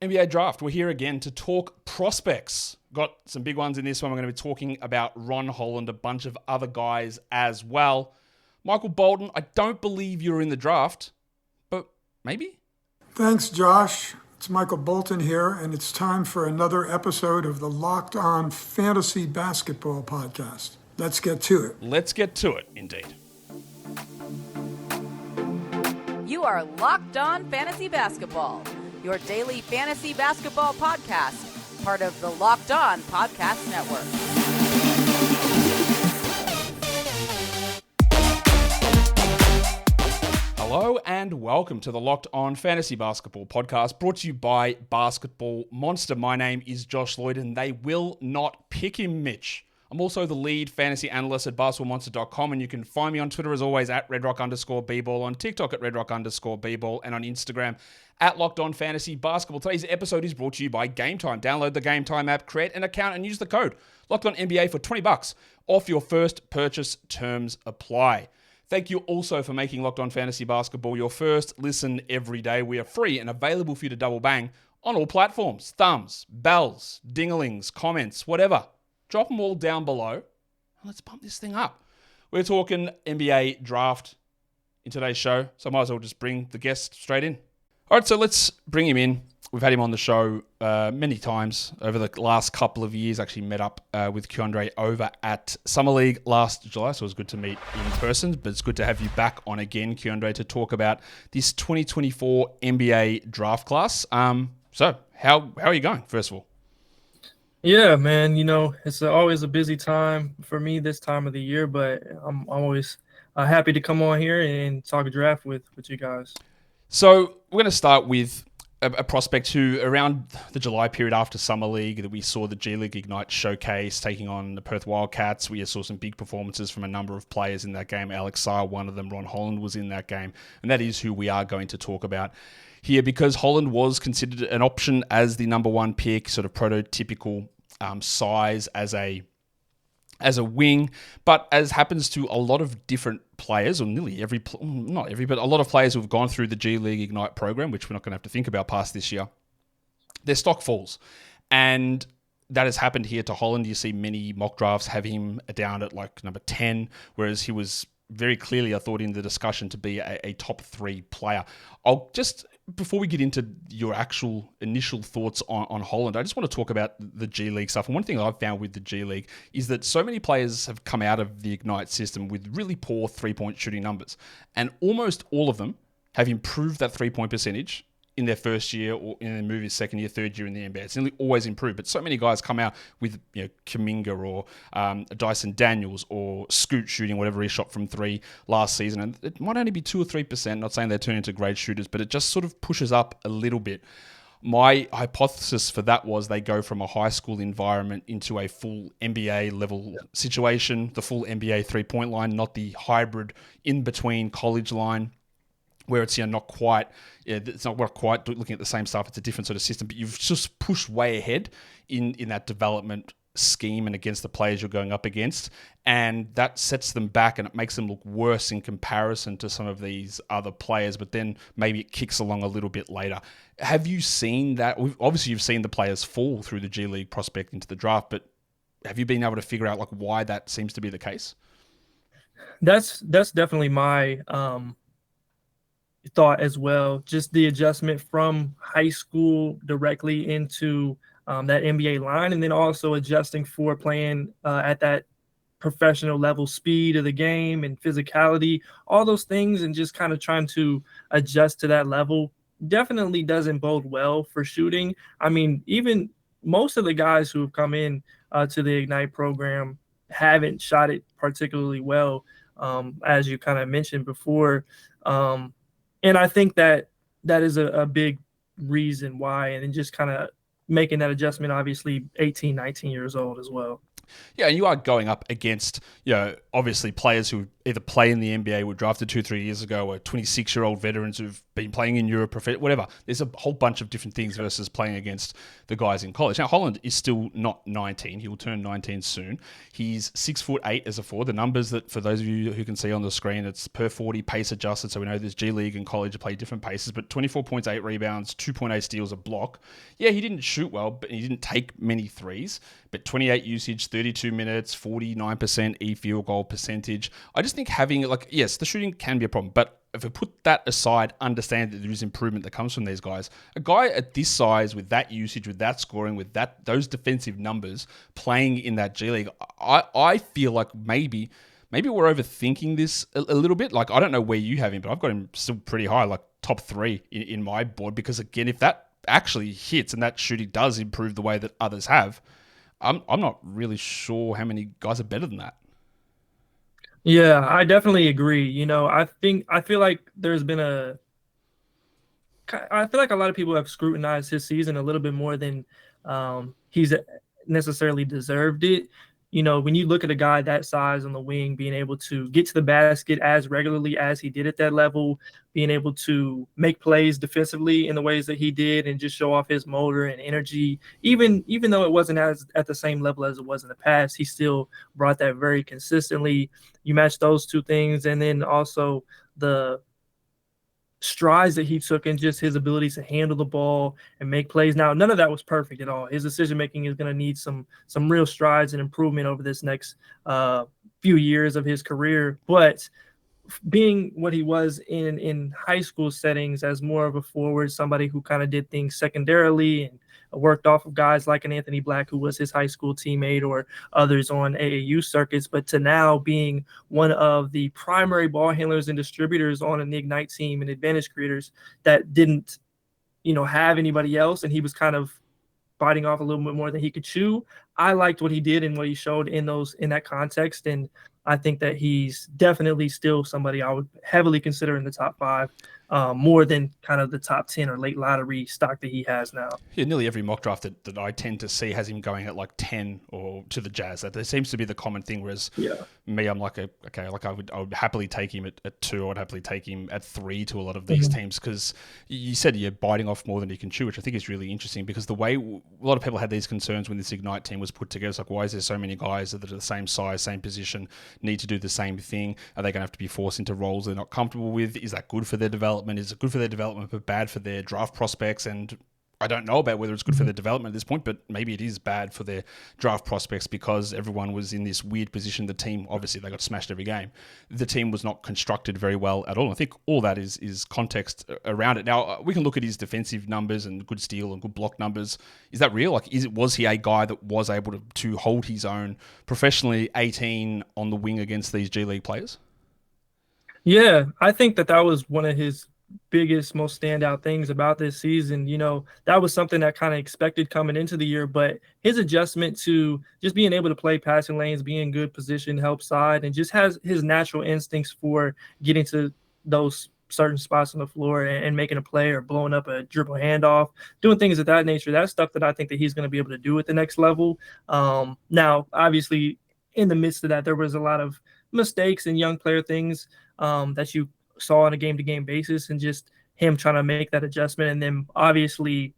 NBA draft. We're here again to talk prospects. Got some big ones in this one. We're going to be talking about Ron Holland, a bunch of other guys as well. Michael Bolton, I don't believe you're in the draft, but maybe? Thanks, Josh. It's Michael Bolton here, and it's time for another episode of the Locked On Fantasy Basketball Podcast. Let's get to it. Let's get to it, indeed. You are Locked On Fantasy Basketball, your daily fantasy basketball podcast, part of the Locked On Podcast Network. Hello and welcome to the Locked On Fantasy Basketball Podcast, brought to you by Basketball Monster. My name is Josh Lloyd, and they will not pick him, Mitch. I'm also the lead fantasy analyst at basketballmonster.com, and you can find me on Twitter as always at redrock_bball, on TikTok at redrock_bball, and on Instagram at Locked On Fantasy Basketball. Today's episode is brought to you by Game Time. Download the Game Time app, create an account, and use the code Locked On NBA for $20 off your first purchase. Terms apply. Thank you also for making Locked On Fantasy Basketball your first listen every day. We are free and available for you to double bang on all platforms. Thumbs, bells, dinglings, comments, whatever. Drop them all down below. Let's pump this thing up. We're talking NBA draft in today's show, so I might as well just bring the guest straight in. All right, so let's bring him in. We've had him on the show many times over the last couple of years. Actually met up with Keandre over at Summer League last July, so it was good to meet in person, but it's good to have you back on again, Keandre, to talk about this 2024 NBA draft class. So how are you going, first of all? Yeah, man, it's always a busy time for me this time of the year, but I'm always happy to come on here and talk a draft with you guys. So we're going to start with a prospect who, around the July period after Summer League, that we saw the G League Ignite showcase taking on the Perth Wildcats. We saw some big performances from a number of players in that game. Alex Saar, one of them. Ron Holland was in that game. And that is who we are going to talk about here, because Holland was considered an option as the number one pick, sort of prototypical size as a wing, but as happens to a lot of different players, or nearly not every, but a lot of players who have gone through the G League Ignite program, which we're not going to have to think about past this year, their stock falls. And that has happened here to Holland. You see many mock drafts have him down at like number 10, whereas he was very clearly, I thought, in the discussion to be a top 3 player. Before we get into your actual initial thoughts on Holland, I just want to talk about the G League stuff. And one thing I've found with the G League is that so many players have come out of the Ignite system with really poor three-point shooting numbers. And almost all of them have improved that three-point percentage in their first year, or in their move his second year, third year in the NBA. It's nearly always improved. But so many guys come out with Kuminga or Dyson Daniels or Scoot shooting whatever he shot from 3 last season. And it might only be 2 or 3%. Not saying they turn into great shooters, but it just sort of pushes up a little bit. My hypothesis for that was they go from a high school environment into a full NBA level situation, the full NBA 3-point line, not the hybrid in between college line, where it's not quite looking at the same stuff. It's a different sort of system, but you've just pushed way ahead in that development scheme and against the players you're going up against, and that sets them back and it makes them look worse in comparison to some of these other players. But then maybe it kicks along a little bit later. Have you seen that? Obviously, you've seen the players fall through the G League prospect into the draft, but have you been able to figure out why that seems to be the case? That's definitely my thought as well. Just the adjustment from high school directly into that NBA line, and then also adjusting for playing at that professional level, speed of the game and physicality, all those things, and just kind of trying to adjust to that level definitely doesn't bode well for shooting. I mean, even most of the guys who have come in to the Ignite program haven't shot it particularly well, as you kind of mentioned before. And I think that is a big reason why, and then just kind of making that adjustment, obviously 18, 19 years old as well. Yeah, and you are going up against, obviously players who either play in the NBA, were drafted 2-3 years ago, or 26-year-old veterans who've been playing in Europe, whatever. There's a whole bunch of different things versus playing against the guys in college. Now, Holland is still not 19. He will turn 19 soon. He's 6'8" as a forward. The numbers that, for those of you who can see on the screen, it's per 40 pace adjusted. So we know there's G League and college play different paces, but 24 points, 8 rebounds, 2.8 steals, a block. Yeah, he didn't shoot well, but he didn't take many threes, but 28 usage, 32 minutes, 49% field goal percentage. I just think having, yes, the shooting can be a problem, but if we put that aside, understand that there is improvement that comes from these guys. A guy at this size, with that usage, with that scoring, with those defensive numbers, playing in that G League, I feel like maybe we're overthinking this a little bit. I don't know where you have him, but I've got him still pretty high, top 3 in my board. Because again, if that actually hits and that shooting does improve the way that others have, I'm not really sure how many guys are better than that. Yeah, I definitely agree. I feel like I feel like a lot of people have scrutinized his season a little bit more than he's necessarily deserved it. When you look at a guy that size on the wing, being able to get to the basket as regularly as he did at that level, being able to make plays defensively in the ways that he did, and just show off his motor and energy, even though it wasn't at the same level as it was in the past, he still brought that very consistently. You match those two things, and then also the strides that he took and just his ability to handle the ball and make plays. Now, none of that was perfect at all. His decision making is going to need some real strides and improvement over this next few years of his career. But being what he was in high school settings as more of a forward, somebody who kind of did things secondarily and worked off of guys like an Anthony Black, who was his high school teammate, or others on AAU circuits, but to now being one of the primary ball handlers and distributors on an Ignite team and advantage creators that didn't, have anybody else, and he was kind of biting off a little bit more than he could chew. I liked what he did and what he showed in that context, and I think that he's definitely still somebody I would heavily consider in the top 5, more than kind of the top 10 or late lottery stock that he has now. Yeah, nearly every mock draft that I tend to see has him going at 10 or to the Jazz. That seems to be the common thing. Whereas me, I'm I would happily take him at 2. I would happily take him at 3 to a lot of these teams, because you said you're biting off more than you can chew, which I think is really interesting, because the way a lot of people had these concerns when this Ignite team was put together, it's why is there so many guys that are the same size, same position, need to do the same thing? Are they going to have to be forced into roles they're not comfortable with? Is that good for their development? Is it good for their development but bad for their draft prospects? And I don't know about whether it's good for their development at this point, but maybe it is bad for their draft prospects, because everyone was in this weird position. The team, obviously, they got smashed every game. The team was not constructed very well at all. And I think all that is context around it. Now, we can look at his defensive numbers and good steal and good block numbers. Is that real? Was he a guy that was able to hold his own professionally, 18 on the wing against these G League players? Yeah, I think that was one of his biggest, most standout things about this season. That was something that kind of expected coming into the year, but his adjustment to just being able to play passing lanes, be in good position, help side, and just has his natural instincts for getting to those certain spots on the floor and making a play or blowing up a dribble handoff, doing things of that nature. That's stuff that I think that he's going to be able to do at the next level. Now, obviously, in the midst of that, there was a lot of mistakes and young player things that you saw on a game-to-game basis, and just him trying to make that adjustment. And then obviously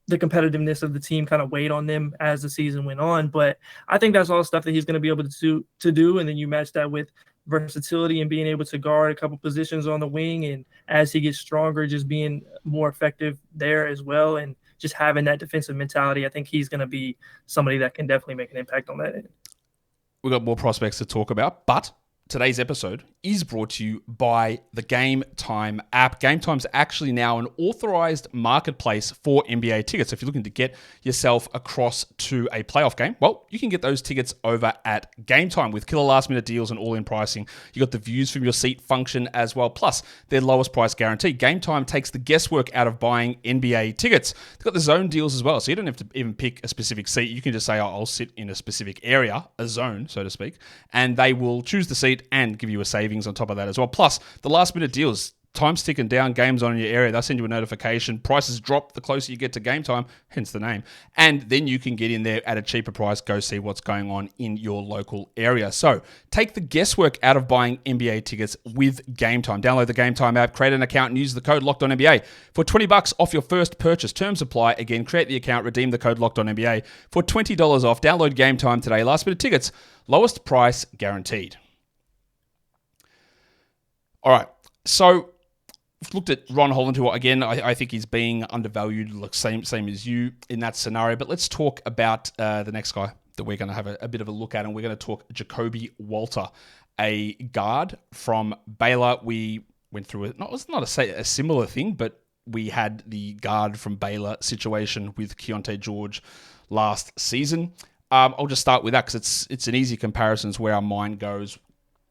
the competitiveness of the team kind of weighed on them as the season went on. But I think that's all stuff that he's going to be able to do. And then you match that with versatility and being able to guard a couple positions on the wing. And as he gets stronger, just being more effective there as well. And just having that defensive mentality, I think he's going to be somebody that can definitely make an impact on that end. We've got more prospects to talk about, but today's episode is brought to you by the Game Time app. Game Time's actually now an authorized marketplace for NBA tickets. So if you're looking to get yourself across to a playoff game, well, you can get those tickets over at Game Time with killer last-minute deals and all-in pricing. You got the views from your seat function as well, plus their lowest price guarantee. Game Time takes the guesswork out of buying NBA tickets. They've got the zone deals as well, so you don't have to even pick a specific seat. You can just say, I'll sit in a specific area, a zone, so to speak, and they will choose the seat and give you a savings on top of that as well. Plus, the last minute deals, time's ticking down, games on in your area, they'll send you a notification. Prices drop the closer you get to game time, hence the name. And then you can get in there at a cheaper price, go see what's going on in your local area. So take the guesswork out of buying NBA tickets with Game Time. Download the Game Time app, create an account, and use the code LOCKEDONNBA for $20 off your first purchase. Terms apply. Again, create the account, redeem the code LOCKEDONNBA for $20 off. Download Game Time today. Last bit of tickets, lowest price guaranteed. All right, so we've looked at Ron Holland, who, again, I think he's being undervalued, like same as you in that scenario. But let's talk about the next guy that we're going to have a bit of a look at, and we're going to talk Jacoby Walter, a guard from Baylor. We went through it. It's not a similar thing, but we had the guard from Baylor situation with Keontae George last season. I'll just start with that because it's an easy comparison. It's where our mind goes.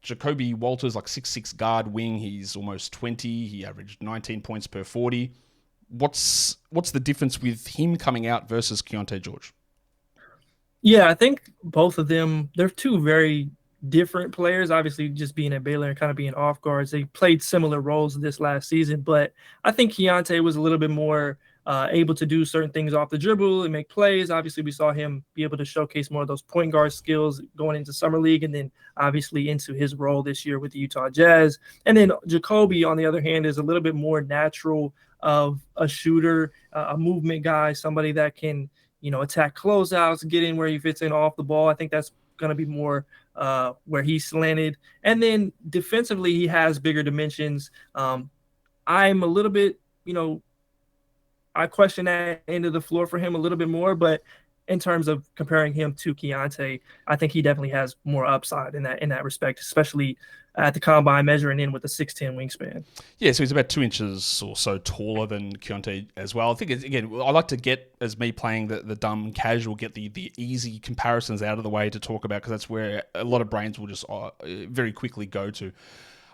Jacoby Walters, like 6'6" guard wing. He's almost 20. He averaged 19 points per 40. What's the difference with him coming out versus Keontae George? Yeah, I think both of them, they're two very different players. Obviously, just being at Baylor and kind of being off guards, they played similar roles this last season. But I think Keontae was a little bit more able to do certain things off the dribble and make plays. Obviously, we saw him be able to showcase more of those point guard skills going into Summer League and then obviously into his role this year with the Utah Jazz. And then Jacoby, on the other hand, is a little bit more natural of a shooter, a movement guy, somebody that can, attack closeouts, get in where he fits in off the ball. I think that's going to be more where he's slanted. And then defensively, he has bigger dimensions. I'm a little bit, I question that end of the floor for him a little bit more, but in terms of comparing him to Keontae, I think he definitely has more upside in that respect, especially at the combine measuring in with the 6'10" wingspan. Yeah, so he's about 2 inches or so taller than Keontae as well. I think, I like to get, as me playing the dumb casual, get the easy comparisons out of the way to talk about, because that's where a lot of brains will just very quickly go to.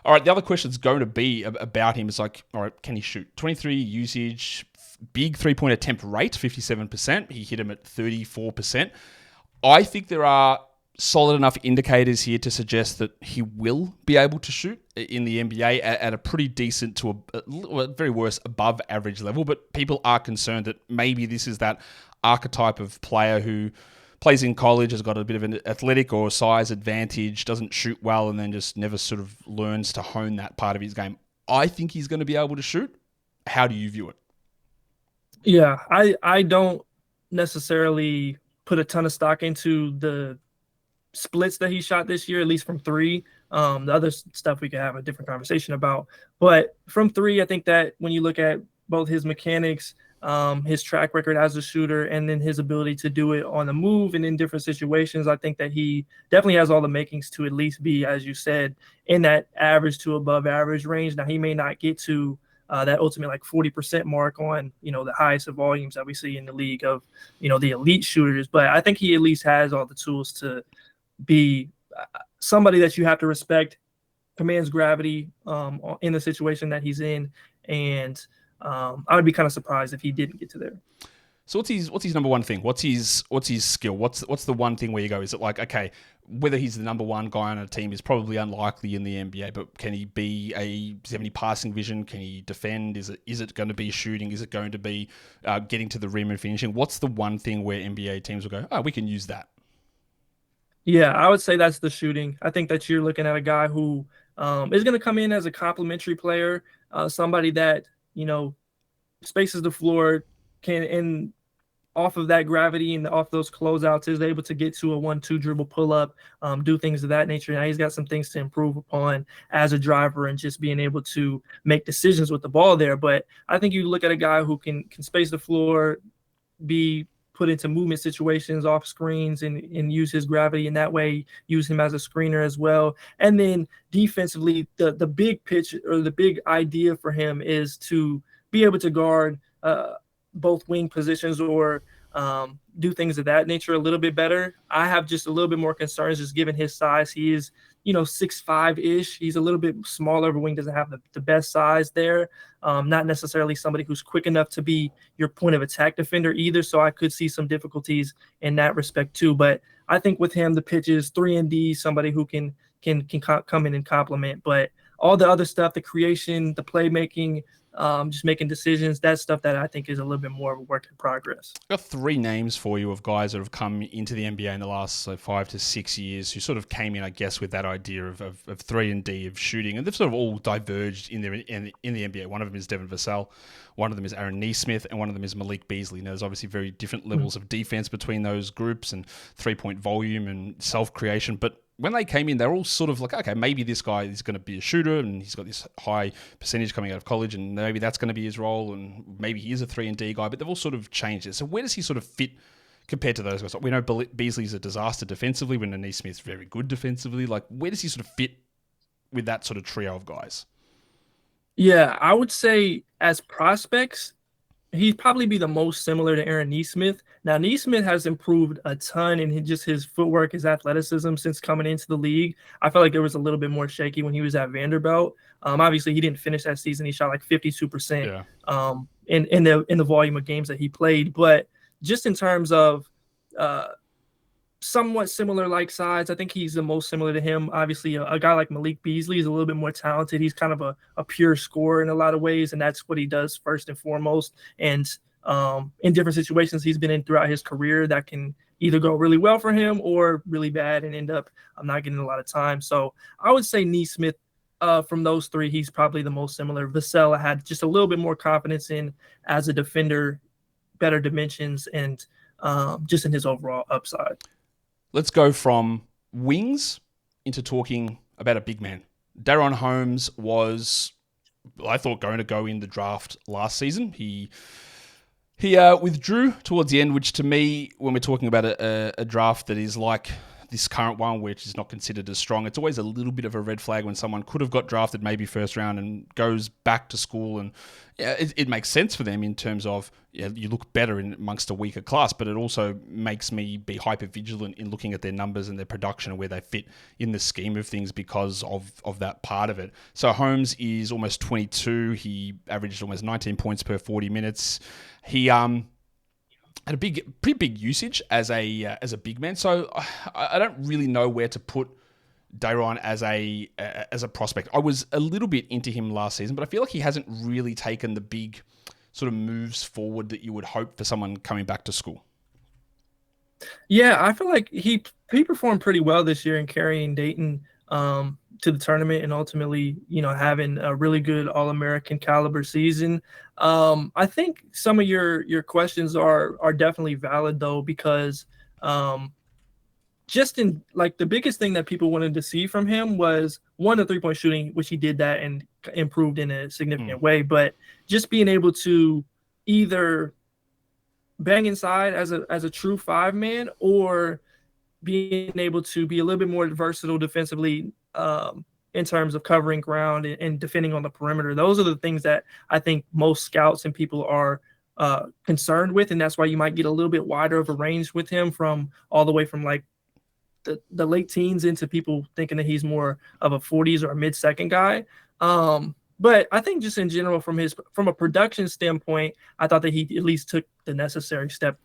All right, the other question is going to be about him is like, all right, can he shoot? 23 usage, big three-point attempt rate, 57%. He hit him at 34%. I think there are solid enough indicators here to suggest that he will be able to shoot in the NBA at a pretty decent to a very worse above average level. But people are concerned that maybe this is that archetype of player who plays in college, has got a bit of an athletic or size advantage, doesn't shoot well, and then just never sort of learns to hone that part of his game. I think he's going to be able to shoot. How do you view it? Yeah, I don't necessarily put a ton of stock into the splits that he shot this year, at least from three. The other stuff we could have a different conversation about. But from three, I think that when you look at both his mechanics, his track record as a shooter, and then his ability to do it on the move and in different situations, I think that he definitely has all the makings to at least be, as you said, in that average to above average range. Now, he may not get to that ultimate like 40% mark on, the highest of volumes that we see in the league of, the elite shooters. But I think he at least has all the tools to be somebody that you have to respect, commands gravity in the situation that he's in. And I would be kind of surprised if he didn't get to there. So what's his number one thing? What's his skill? What's the one thing where you go, is it like, okay, whether he's the number one guy on a team is probably unlikely in the NBA, but can he does he have any passing vision? Can he defend? Is it going to be shooting? Is it going to be getting to the rim and finishing? What's the one thing where NBA teams will go, oh, we can use that? Yeah, I would say that's the shooting. I think that you're looking at a guy who is going to come in as a complementary player, somebody that, spaces the floor, and off of that gravity and off those closeouts is able to get to a 1-2 dribble pull up, do things of that nature. Now he's got some things to improve upon as a driver and just being able to make decisions with the ball there. But I think you look at a guy who can space the floor, be put into movement situations off screens and use his gravity in that way, use him as a screener as well. And then defensively, the big pitch or the big idea for him is to be able to guard both wing positions or do things of that nature a little bit better. I have just a little bit more concerns just given his size. He is, 6'5"-ish. He's a little bit smaller, but wing doesn't have the best size there. Not necessarily somebody who's quick enough to be your point of attack defender either. So I could see some difficulties in that respect too. But I think with him, the pitch is 3-and-D, somebody who can come in and complement. But all the other stuff, the creation, the playmaking, just making decisions, that's stuff that I think is a little bit more of a work in progress. I've got 3 names for you of guys that have come into the NBA in the last 5 to 6 years who sort of came in, I guess, with that idea of 3-and-D, of shooting, and they've sort of all diverged in the NBA. One of them is Devin Vassell, one of them is Aaron Nesmith, and one of them is Malik Beasley. Now, there's obviously very different levels of defense between those groups and 3-point volume and self-creation, but when they came in, they're all sort of like, okay, maybe this guy is going to be a shooter and he's got this high percentage coming out of college and maybe that's going to be his role and maybe he is a 3-and-D guy, but they've all sort of changed it. So where does he sort of fit compared to those guys? We know Beasley's a disaster defensively, when Nesmith's very good defensively. Like, where does he sort of fit with that sort of trio of guys? Yeah, I would say as prospects, he'd probably be the most similar to Aaron Nesmith. Now, Nesmith has improved a ton in his footwork, his athleticism since coming into the league. I felt like it was a little bit more shaky when he was at Vanderbilt. Obviously, he didn't finish that season. He shot like 52% in the volume of games that he played. But just in terms of somewhat similar like size, I think he's the most similar to him. Obviously, a guy like Malik Beasley is a little bit more talented. He's kind of a pure scorer in a lot of ways, and that's what he does first and foremost. And in different situations he's been in throughout his career, that can either go really well for him or really bad and end up not getting a lot of time. So I would say Nesmith, from those 3, he's probably the most similar. Vassell, I had just a little bit more confidence in as a defender, better dimensions, and just in his overall upside. Let's go from wings into talking about a big man. DaRon Holmes was, I thought, going to go in the draft last season. He withdrew towards the end, which to me, when we're talking about a draft that is like this current one, which is not considered as strong, it's always a little bit of a red flag when someone could have got drafted maybe first round and goes back to school. And it makes sense for them in terms of you look better in amongst a weaker class, but it also makes me be hyper vigilant in looking at their numbers and their production and where they fit in the scheme of things because of that part of it. So Holmes is almost 22. He averaged almost 19 points per 40 minutes. He had a pretty big usage as a big man. So I don't really know where to put DaRon as a prospect. I was a little bit into him last season, but I feel like he hasn't really taken the big sort of moves forward that you would hope for someone coming back to school. Yeah, I feel like he performed pretty well this year in carrying Dayton to the tournament and ultimately, having a really good All-American caliber season. I think some of your questions are definitely valid though, because just in like the biggest thing that people wanted to see from him was one, the 3-point shooting, which he did that and improved in a significant way, but just being able to either bang inside as a true 5-man or being able to be a little bit more versatile defensively in terms of covering ground and defending on the perimeter. Those are the things that I think most scouts and people are concerned with, and that's why you might get a little bit wider of a range with him, from all the way from like the late teens into people thinking that he's more of a 40s or a mid-second guy. But I think just in general, from a production standpoint, I thought that he at least took the necessary step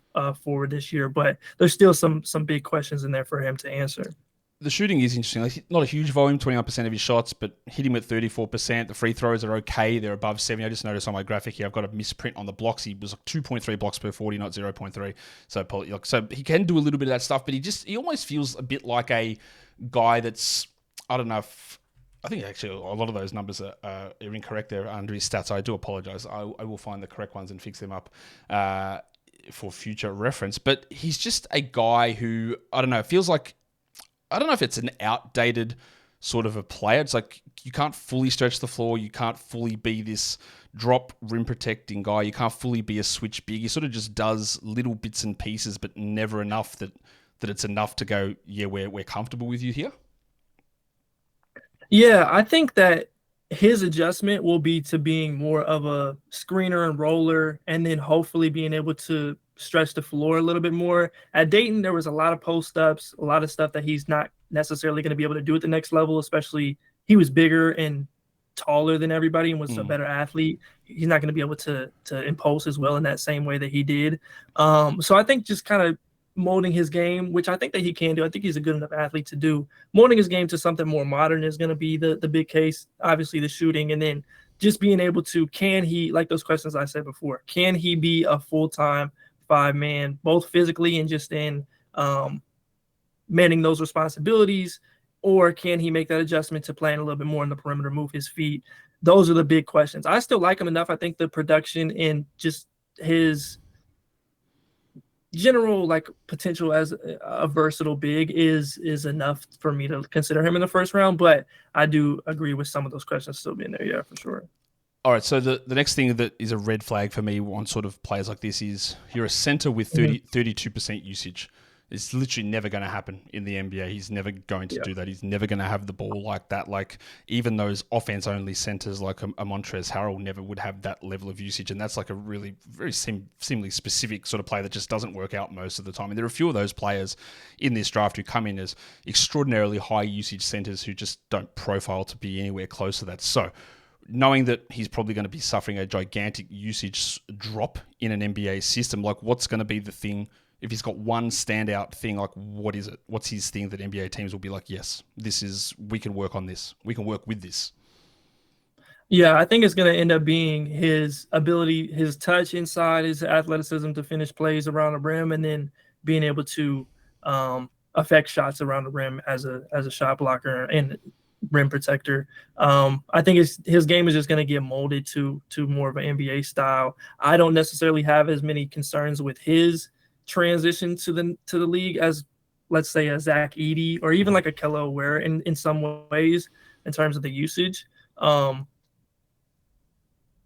forward this year. But there's still some big questions in there for him to answer. The shooting is interesting. Like, not a huge volume, 29% of his shots, but hitting at 34%. The free throws are okay. They're above 70. I just noticed on my graphic here, I've got a misprint on the blocks. He was like 2.3 blocks per 40, not 0.3. So he can do a little bit of that stuff, but he almost feels a bit like a guy that's, I don't know if, I think actually a lot of those numbers are incorrect there under his stats. I do apologize. I will find the correct ones and fix them up for future reference. But he's just a guy who, I don't know, feels like, I don't know if it's an outdated sort of a player. It's like you can't fully stretch the floor. You can't fully be this drop rim protecting guy. You can't fully be a switch big. He sort of just does little bits and pieces, but never enough that it's enough to go, yeah, we're comfortable with you here. Yeah, I think that his adjustment will be to being more of a screener and roller, and then hopefully being able to stretch the floor a little bit more. At Dayton, there was a lot of post-ups, a lot of stuff that he's not necessarily going to be able to do at the next level, especially he was bigger and taller than everybody and was a better athlete. He's not going to be able to impose as well in that same way that he did. So I think just kind of molding his game, which I think that he can do. I think he's a good enough athlete to do. Molding his game to something more modern is going to be the big case. Obviously, the shooting, and then just being able to, can he, like those questions I said before, can he be a full-time 5-man, both physically and just in manning those responsibilities, or can he make that adjustment to playing a little bit more in the perimeter, move his feet? Those are the big questions. I still like him enough. I think the production and just his general potential as a versatile big is enough for me to consider him in the first round, but I do agree with some of those questions still being there. Yeah, for sure. All right, so the next thing that is a red flag for me on sort of players like this is you're a center with 32% usage. It's literally never going to happen in the NBA. He's never going to do that. He's never going to have the ball like that. Like even those offense-only centers like a Montrezl Harrell never would have that level of usage. And that's like a really very seemingly specific sort of player that just doesn't work out most of the time. And there are a few of those players in this draft who come in as extraordinarily high usage centers who just don't profile to be anywhere close to that. So knowing that he's probably going to be suffering a gigantic usage drop in an NBA system, like what's going to be the thing? If he's got one standout thing, like what is it? What's his thing that NBA teams will be like, yes, we can work on this. We can work with this. Yeah, I think it's going to end up being his ability, his touch inside, his athleticism to finish plays around the rim, and then being able to affect shots around the rim as a shot blocker and rim protector. I think his game is just going to get molded to more of an NBA style. I don't necessarily have as many concerns with his transition to the league as, let's say, a Zach Edey or even like a Kello Ware in some ways in terms of the usage.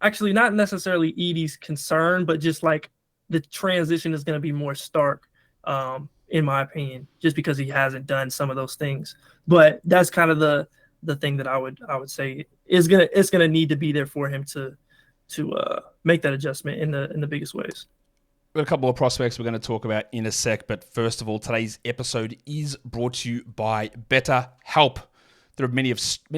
Actually, not necessarily Edey's concern, but just like the transition is going to be more stark, in my opinion, just because he hasn't done some of those things. But that's kind of the thing that I would say it's gonna need to be there for him to make that adjustment in the biggest ways. We've got a couple of prospects we're going to talk about in a sec, but first of all, today's episode is brought to you by BetterHelp. There are many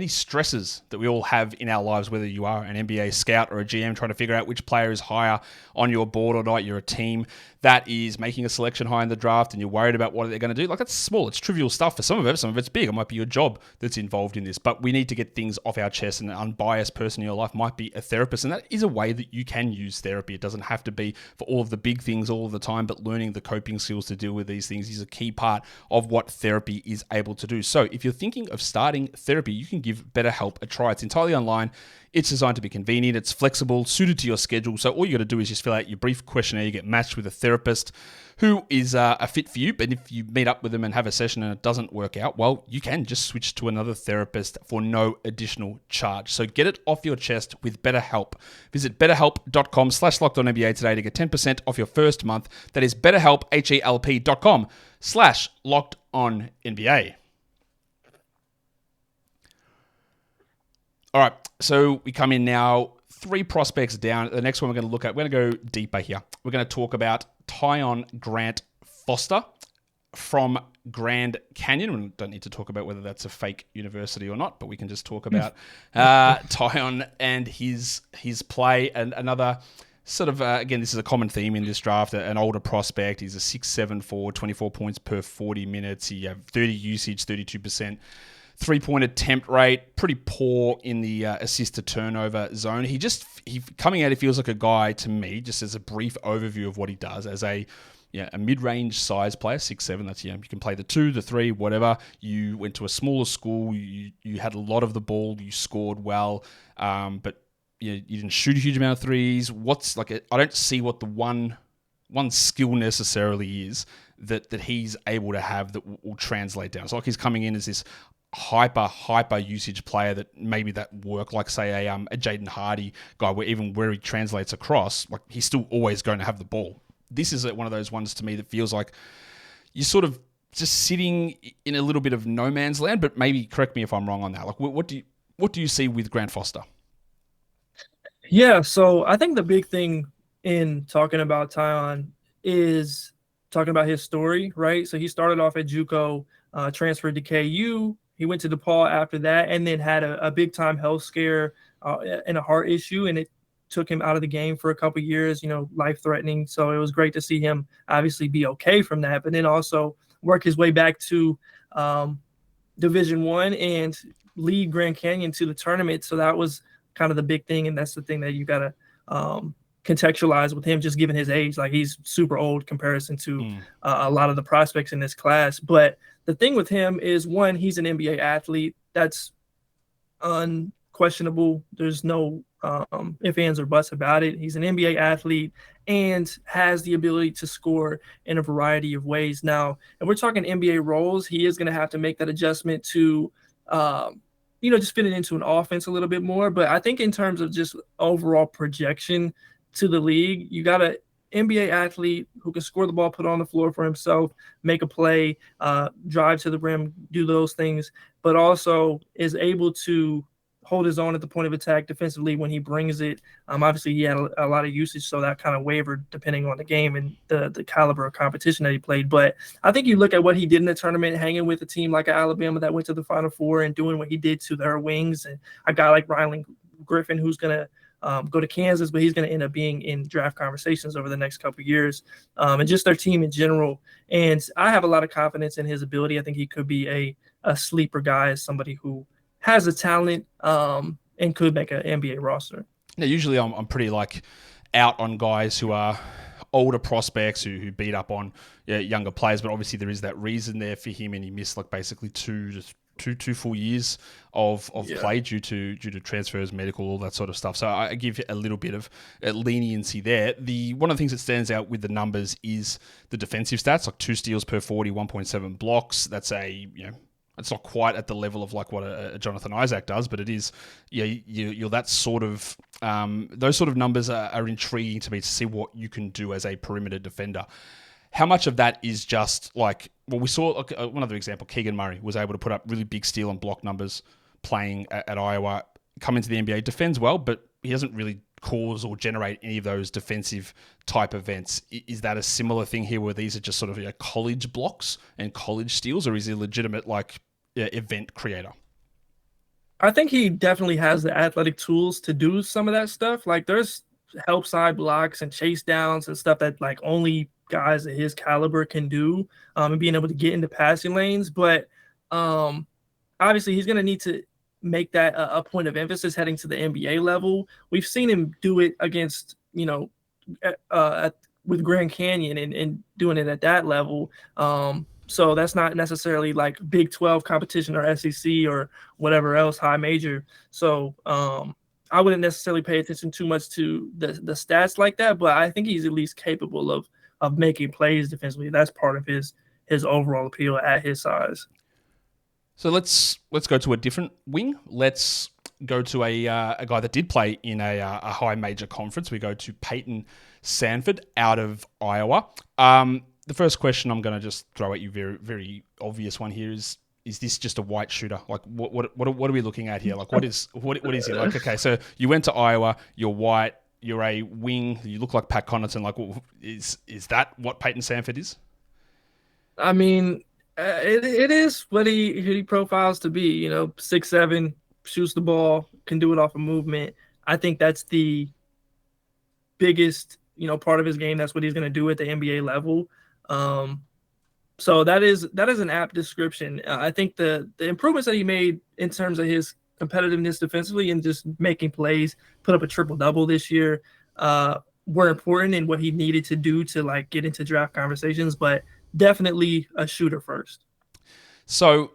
stresses that we all have in our lives, whether you are an NBA scout or a GM trying to figure out which player is higher on your board or not. You're a team that is making a selection high in the draft and you're worried about what they're going to do. Like, that's small. It's trivial stuff for some of it. Some of it's big. It might be your job that's involved in this, but we need to get things off our chest, and an unbiased person in your life might be a therapist, and that is a way that you can use therapy. It doesn't have to be for all of the big things all of the time, but learning the coping skills to deal with these things is a key part of what therapy is able to do. So if you're thinking of starting therapy, you can give BetterHelp a try. It's entirely online. It's designed to be convenient. It's flexible, suited to your schedule. So all you got to do is just fill out your brief questionnaire. You get matched with a therapist who is a fit for you. But if you meet up with them and have a session and it doesn't work out, well, you can just switch to another therapist for no additional charge. So get it off your chest with BetterHelp. Visit betterhelp.com/LockedOnNBA today to get 10% off your first month. That is BetterHelp, HELP.com/LockedOnNBA. All right, so we come in now 3 prospects down. The next one we're going to look at, we're going to go deeper here. We're going to talk about Tyon Grant-Foster from Grand Canyon. We don't need to talk about whether that's a fake university or not, but we can just talk about Tyon and his play. And another sort of, again, this is a common theme in this draft, an older prospect. He's a 6'7" forward, 24 points per 40 minutes. He had 30 usage, 32%. 3-point attempt rate, pretty poor in the assist to turnover zone. He coming out, he feels like a guy to me, just as a brief overview of what he does, as a mid-range size player, 6'7". That's, you can play the 2, the 3, whatever. You went to a smaller school. You had a lot of the ball. You scored well, but you didn't shoot a huge amount of threes. I don't see what the one skill necessarily is that he's able to have that will translate down. It's like he's coming in as this hyper usage player that maybe that work, like say a Jaden Hardy guy, where he translates across, like he's still always going to have the ball. This is one of those ones to me that feels like you're sort of just sitting in a little bit of no man's land. But maybe correct me if I'm wrong on that. Like, what do you see with Grant-Foster? Yeah, so I think the big thing in talking about Tyon is talking about his story, right? So he started off at JUCO, transferred to KU. He went to DePaul after that, and then had a big-time health scare and a heart issue, and it took him out of the game for a couple of years, life-threatening. So it was great to see him obviously be okay from that, but then also work his way back to Division I and lead Grand Canyon to the tournament. So that was kind of the big thing, and that's the thing that you got to contextualize with him, just given his age. Like, he's super old comparison to a lot of the prospects in this class. But the thing with him is, one, he's an NBA athlete. That's unquestionable. There's no ifs, ands, or buts about it. He's an NBA athlete and has the ability to score in a variety of ways. Now, if we're talking NBA roles, he is going to have to make that adjustment to just fit it into an offense a little bit more. But I think in terms of just overall projection to the league, you got an NBA athlete who can score the ball, put on the floor for himself, make a play, drive to the rim, do those things, but also is able to hold his own at the point of attack defensively when he brings it. Obviously, he had a lot of usage, so that kind of wavered depending on the game and the caliber of competition that he played. But I think you look at what he did in the tournament, hanging with a team like Alabama that went to the Final Four and doing what he did to their wings, and a guy like Rylan Griffin who's going to go to Kansas, but he's going to end up being in draft conversations over the next couple of years, and just their team in general. And I have a lot of confidence in his ability. I think he could be a sleeper guy, as somebody who has the talent and could make an NBA roster. Now, usually I'm pretty out on guys who are older prospects who beat up on younger players, but obviously there is that reason there for him, and he missed basically two full years of play due to transfers, medical, all that sort of stuff. So I give a little bit of leniency there. One of the things that stands out with the numbers is the defensive stats, 2 steals per 40, 1.7 blocks. That's it's not quite at the level of what a Jonathan Isaac does, but it is, you're that sort of, those sort of numbers are intriguing to me to see what you can do as a perimeter defender. How much of that is just we saw one other example, Keegan Murray was able to put up really big steal and block numbers playing at Iowa, come into the NBA, defends well, but he doesn't really cause or generate any of those defensive type events. Is that a similar thing here, where these are just sort of college blocks and college steals, or is he a legitimate event creator? I think he definitely has the athletic tools to do some of that stuff. There's help side blocks and chase downs and stuff that only guys at his caliber can do, and being able to get into passing lanes. But obviously he's going to need to make that a point of emphasis heading to the NBA level. We've seen him do it against, with Grand Canyon and doing it at that level. So that's not necessarily Big 12 competition or SEC or whatever else, high major. So I wouldn't necessarily pay attention too much to the stats like that, but I think he's at least capable of making plays defensively. That's part of his overall appeal at his size. So let's go to a different wing. Let's go to a guy that did play in a high major conference. We go to Payton Sandfort out of Iowa. The first question I'm going to just throw at you, very, very obvious one here, is this just a white shooter? What are we looking at here? What is he like? Okay, so you went to Iowa, you're white, you're a wing, you look like Pat Connaughton. Is that what Payton Sandfort is? I mean, it is what he profiles to be. 6'7", shoots the ball, can do it off of movement. I think that's the biggest part of his game. That's what he's going to do at the NBA level. So that is an apt description. I think the improvements that he made in terms of his competitiveness defensively and just making plays, put up a triple-double this year, were important in what he needed to do to get into draft conversations, but definitely a shooter first. So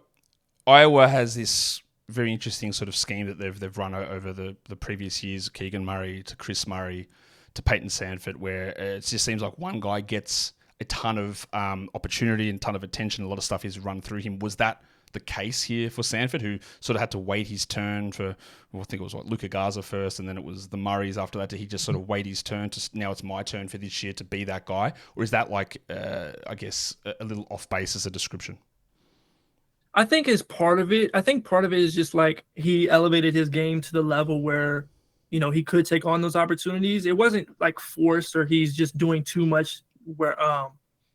Iowa has this very interesting sort of scheme that they've run over the previous years, Keegan Murray to Chris Murray to Payton Sandfort, where it just seems like one guy gets a ton of opportunity and ton of attention. A lot of stuff is run through him. Was that the case here for Sandfort, who sort of had to wait his turn for, I think it was Luka Garza first, and then it was the Murrays after that? Did he just sort of wait his turn to, now it's my turn for this year to be that guy? Or is that I guess, a little off base as a description? I think it's part of it. I think part of it is just he elevated his game to the level where, he could take on those opportunities. It wasn't forced or he's just doing too much where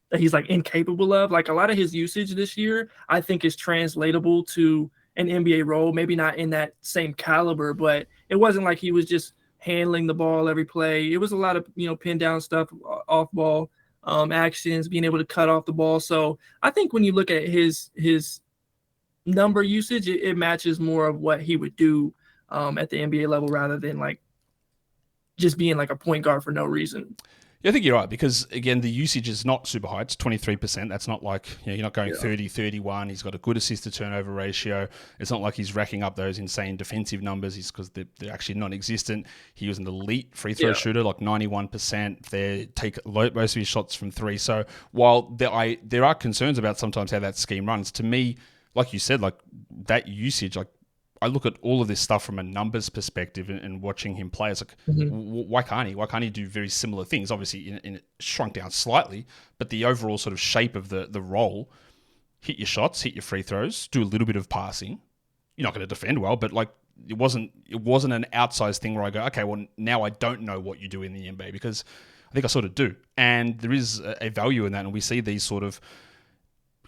that he's incapable of. A lot of his usage this year, I think, is translatable to an NBA role. Maybe not in that same caliber, but it wasn't like he was just handling the ball every play. It was a lot of, pin down stuff, off ball actions, being able to cut off the ball. So I think when you look at his number usage, it matches more of what he would do at the NBA level rather than like just being like a point guard for no reason. Yeah, I think you're right, because again, the usage is not super high. It's 23%. That's not like, you're not going 30, 31. He's got a good assist to turnover ratio. It's not like he's racking up those insane defensive numbers. It's because they're actually non-existent. He was an elite free throw shooter, like 91%. They take most of his shots from three. So while there are concerns about sometimes how that scheme runs, to me, like you said, like that usage, like I look at all of this stuff from a numbers perspective and watching him play. It's like, why can't he? Why can't he do very similar things? Obviously, in shrunk down slightly, but the overall sort of shape of the role, hit your shots, hit your free throws, do a little bit of passing. You're not going to defend well, but like it wasn't an outsized thing where I go, okay, well, now I don't know what you do in the NBA, because I think I sort of do. And there is a value in that, and we see these sort of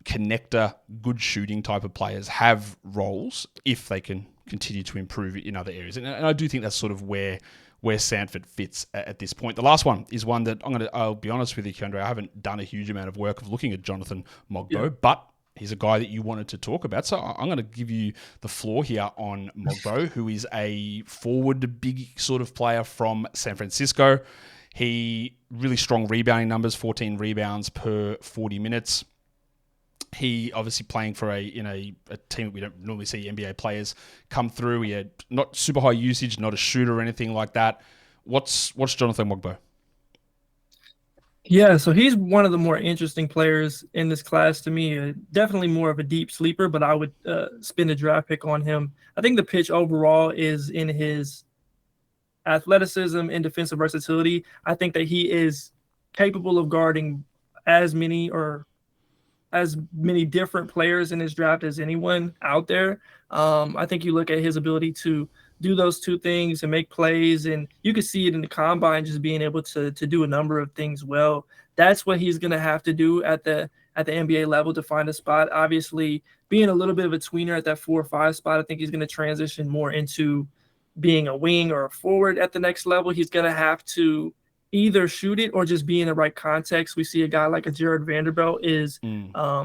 connector, good shooting type of players have roles if they can continue to improve in other areas. And I do think that's sort of where Sandfort fits at this point. The last one is one that I'll be honest with you, Keandre, I haven't done a huge amount of work of looking at Jonathan Mogbo, but he's a guy that you wanted to talk about. So I'm going to give you the floor here on Mogbo, who is a forward big sort of player from San Francisco. He really strong rebounding numbers, 14 rebounds per 40 minutes. He obviously playing for a team that we don't normally see NBA players come through. He had not super high usage, not a shooter or anything like that. What's Jonathan Mogbo? Yeah, so he's one of the more interesting players in this class to me. Definitely more of a deep sleeper, but I would spend a draft pick on him. I think the pitch overall is in his athleticism and defensive versatility. I think that he is capable of guarding as many different players in his draft as anyone out there. I think you look at his ability to do those two things and make plays, and you can see it in the combine, just being able to do a number of things well. That's what he's going to have to do at the NBA level to find a spot. Obviously, being a little bit of a tweener at that 4 or 5 spot, I think he's going to transition more into being a wing or a forward at the next level. He's going to have to either shoot it or just be in the right context. We see a guy like a Jared Vanderbilt is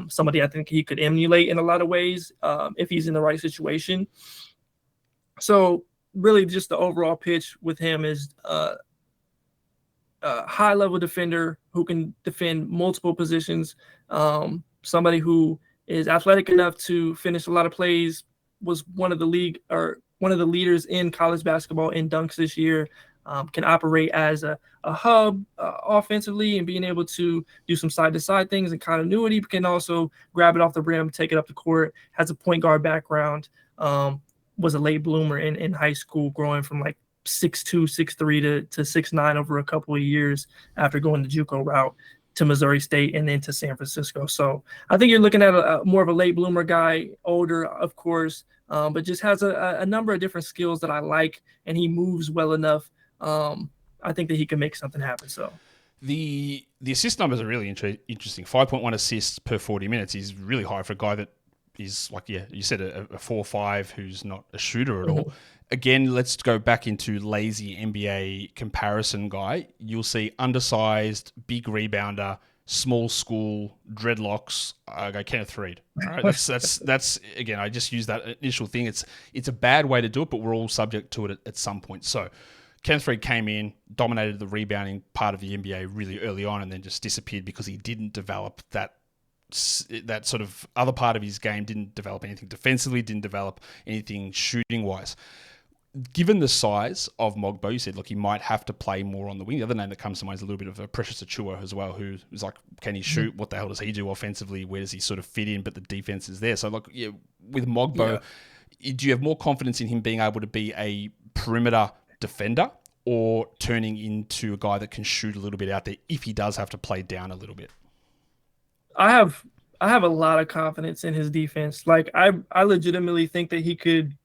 somebody I think he could emulate in a lot of ways if he's in the right situation. So really just the overall pitch with him is a high-level defender who can defend multiple positions, somebody who is athletic enough to finish a lot of plays, was one of the leaders in college basketball in dunks this year, can operate as a hub offensively and being able to do some side-to-side things and continuity, but can also grab it off the rim, take it up the court, has a point guard background, was a late bloomer in high school, growing from like 6'2", 6'3" to 6'9" over a couple of years after going the JUCO route to Missouri State and then to San Francisco. So I think you're looking at a more of a late bloomer guy, older, of course, but just has a number of different skills that I like, and he moves well enough. I think that he can make something happen. So the assist numbers are really interesting. 5.1 assists per 40 minutes is really high for a guy that is like, you said, a 4-5 who's not a shooter at all. Again, let's go back into lazy NBA comparison guy. You'll see undersized, big rebounder, small school, dreadlocks. I go Kenneth Reed. All right, that's again. I just use that initial thing. It's a bad way to do it, but we're all subject to it at some point. So Kenneth Reed came in, dominated the rebounding part of the NBA really early on, and then just disappeared because he didn't develop that sort of other part of his game. Didn't develop anything defensively. Didn't develop anything shooting wise. Given the size of Mogbo, you said, look, he might have to play more on the wing. The other name that comes to mind is a little bit of a Precious Achiuwa as well, who is like, can he shoot? What the hell does he do offensively? Where does he sort of fit in? But the defense is there. So, look, with Mogbo, do you have more confidence in him being able to be a perimeter defender or turning into a guy that can shoot a little bit out there if he does have to play down a little bit? I have a lot of confidence in his defense. Like I legitimately think that he could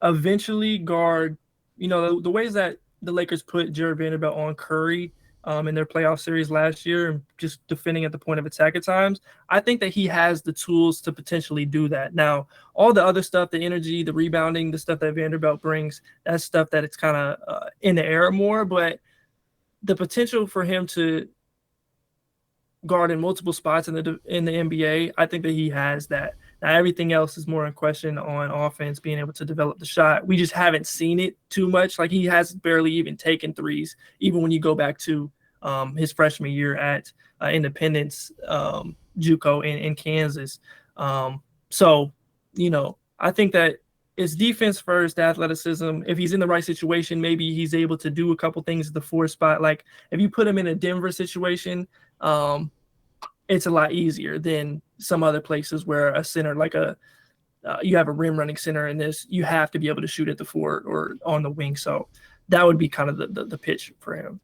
eventually guard, the ways that the Lakers put Jared Vanderbilt on Curry in their playoff series last year and just defending at the point of attack at times. I think that he has the tools to potentially do that. Now, all the other stuff, the energy, the rebounding, the stuff that Vanderbilt brings, that's stuff that it's kind of in the air more. But the potential for him to guard in multiple spots in the NBA, I think that he has that. Now, everything else is more in question on offense, being able to develop the shot. We just haven't seen it too much. Like, he has barely even taken threes, even when you go back to his freshman year at Independence, JUCO in Kansas. So, I think that it's defense first, athleticism. If he's in the right situation, maybe he's able to do a couple things at the 4 spot. Like, if you put him in a Denver situation, it's a lot easier than some other places where a center, like you have a rim running center in this, you have to be able to shoot at the 4 or on the wing. So that would be kind of the pitch for him.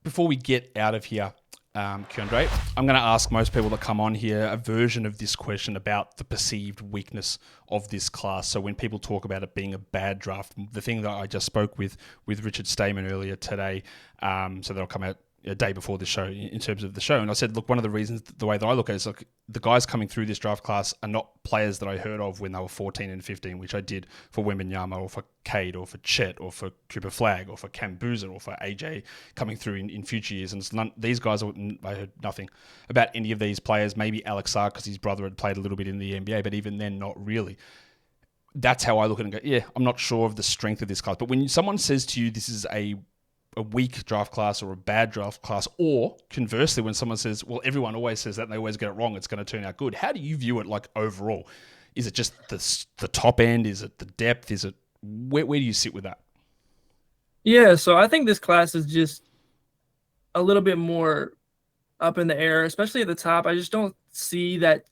Before we get out of here, Keandre, I'm going to ask most people that come on here a version of this question about the perceived weakness of this class. So when people talk about it being a bad draft, the thing that I just spoke with Richard Stamen earlier today, so that'll come out a day before the show in terms of the show. And I said, look, one of the reasons, the way that I look at it is, like, the guys coming through this draft class are not players that I heard of when they were 14 and 15, which I did for Wembanyama or for Cade or for Chet or for Cooper Flagg or for Cam Boozer or for AJ coming through in future years. And these guys, I heard nothing about any of these players. Maybe Alex Sark, because his brother had played a little bit in the NBA, but even then, not really. That's how I look at it and go, yeah, I'm not sure of the strength of this class. But when someone says to you, this is a weak draft class or a bad draft class, or conversely, when someone says, well, everyone always says that and they always get it wrong, it's going to turn out good. How do you view it, like, overall? Is it just the top end? Is it the depth? Is it where do you sit with that? Yeah, so I think this class is just a little bit more up in the air, especially at the top. I just don't see that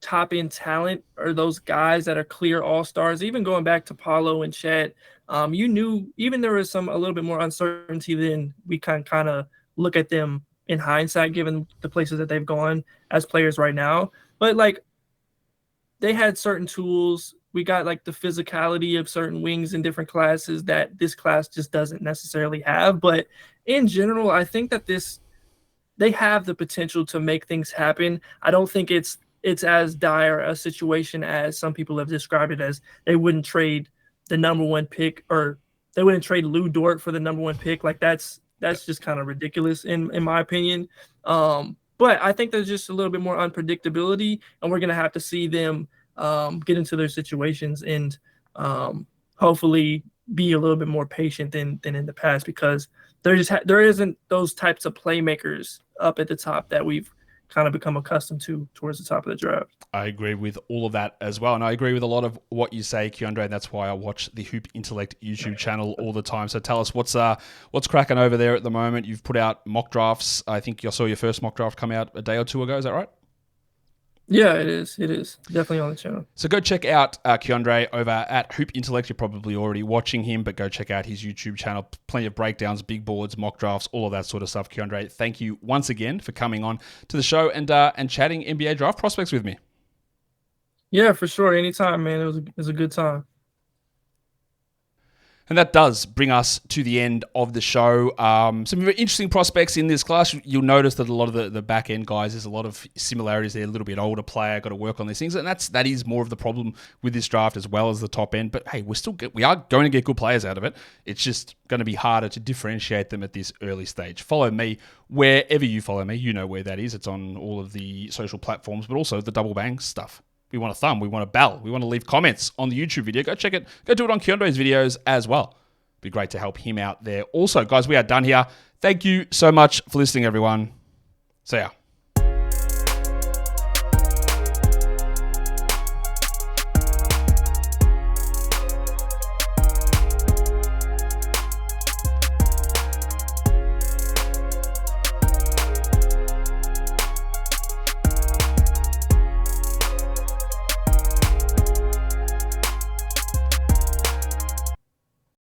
top end talent or those guys that are clear all-stars. Even going back to Paulo and Chet, you knew even there was a little bit more uncertainty than we can kind of look at them in hindsight, given the places that they've gone as players right now. But, like, they had certain tools. We got, like, the physicality of certain wings in different classes that this class just doesn't necessarily have. But in general, I think that they have the potential to make things happen. I don't think it's as dire a situation as some people have described it as. They wouldn't trade the number 1 pick, or they wouldn't trade Lou Dort for the number 1 pick. Like, that's just kind of ridiculous in my opinion. But I think there's just a little bit more unpredictability, and we're going to have to see them get into their situations and hopefully be a little bit more patient than in the past, because there isn't those types of playmakers up at the top that we've kind of become accustomed to towards the top of the draft. I agree with all of that as well. And I agree with a lot of what you say, Keandre, and that's why I watch the Hoop Intellect YouTube channel all the time. So tell us what's cracking over there at the moment. You've put out mock drafts. I think you saw your first mock draft come out a day or two ago. Is that right? Yeah, it is. It is definitely on the channel. So go check out Keandre over at Hoop Intellect. You're probably already watching him, but go check out his YouTube channel. Plenty of breakdowns, big boards, mock drafts, all of that sort of stuff. Keandre, thank you once again for coming on to the show and chatting NBA draft prospects with me. Yeah, for sure. Anytime, man. It was a good time. And that does bring us to the end of the show. Some very interesting prospects in this class. You'll notice that a lot of the back end guys, there's a lot of similarities there. A little bit older player, got to work on these things, and that is more of the problem with this draft as well as the top end. But hey, we are going to get good players out of it. It's just going to be harder to differentiate them at this early stage. Follow me wherever you follow me. You know where that is. It's on all of the social platforms, but also the Double Bang stuff. We want a thumb. We want a bell. We want to leave comments on the YouTube video. Go check it. Go do it on Keandre's videos as well. Be great to help him out there. Also, guys, we are done here. Thank you so much for listening, everyone. See ya.